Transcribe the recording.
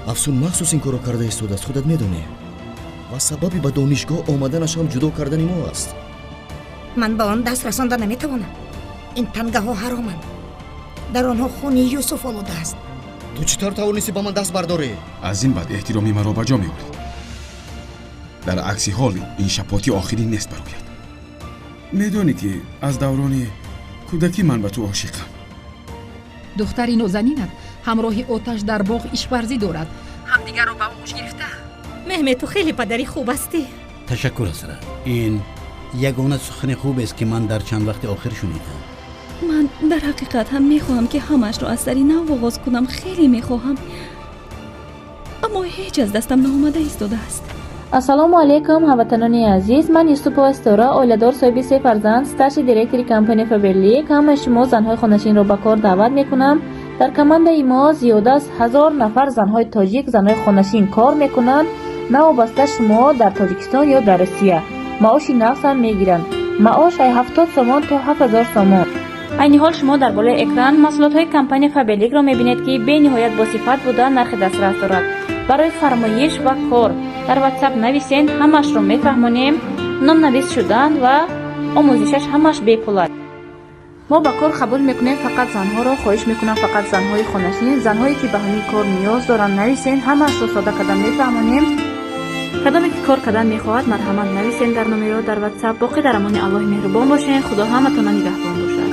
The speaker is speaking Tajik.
афсун махсус ин корро карда истодааст, худат медонӣ. ва сабаби ба донишгоҳ омаданаш ҳам ҷудо кардани мо аст. ман ба он даст расонда наметавонам. ин тангаҳо ҳароманд. дар онҳо хуни юсуф олудааст. ту чӣ тавр тавонисти ба ман даст бардорӣ? аз ин баъд эҳтироми маро ба ҷо меорӣ. дар акси ҳол ин шапоти охирӣ нест барояд. медонӣ ки аз даврони кӯдакӣ ман ба ту ошиқам. духтари нозанинат ҳамроҳи оташ дар боғ ишварзӣ дорад. ҳамдигарро ба оғӯш гирифта. меҳме, ту хеле падари хуб ҳастӣ. ташаккур асра. ин ягона сухани хубест ки ман дар чанд вақти охир шунидам. ман дар ҳақиқат ҳам мехоҳам ки ҳамашро аз сари нав оғоз кунам. хеле мехоҳам, аммо ҳеҷ аз дастам наомада истодааст. ассалому алайкум ҳамватанони азиз. ман Юсупова Истора, оиладор соҳиби 3 фарзанд, старши директори компания Фаберлик. ҳамаи шумо занҳои хонашинро ба кор даъват мекунам. дар командаи мо зиёда аз 1000 нафар занҳои тоҷик занҳои хонашин кор мекунанд. навобаста шумо дар Тоҷикистон ё дар Русия. маоши нағз ҳам мегиранд. маош аз 70 сомон то 7000 сомон. айни ҳол шумо дар болои экран маҳсулотҳои компания Фаберликро мебинед ки бениҳоят босифат буда нархи дастрас дорад. барои фармоиш ва кор дар WhatsApp нависен, ҳамашро мефаҳмонем. номнавис шудан ва омӯзишаш ҳамаш бепул аст. мо ба кор қабул мекунем фақат занҳоро. хоҳиш мекунам фақат занҳои хонашин, занҳое ки ба ҳамин кор ниёз доранд нависен, ҳамашро сода кардан мефаҳмонем. кадоме ки кор кардан мехоҳад марҳамат нависен дар номеро дар WhatsApp. боқӣ дар амони Аллоҳи меҳрубон бошед. худо ҳаматонро нигаҳбон бошад.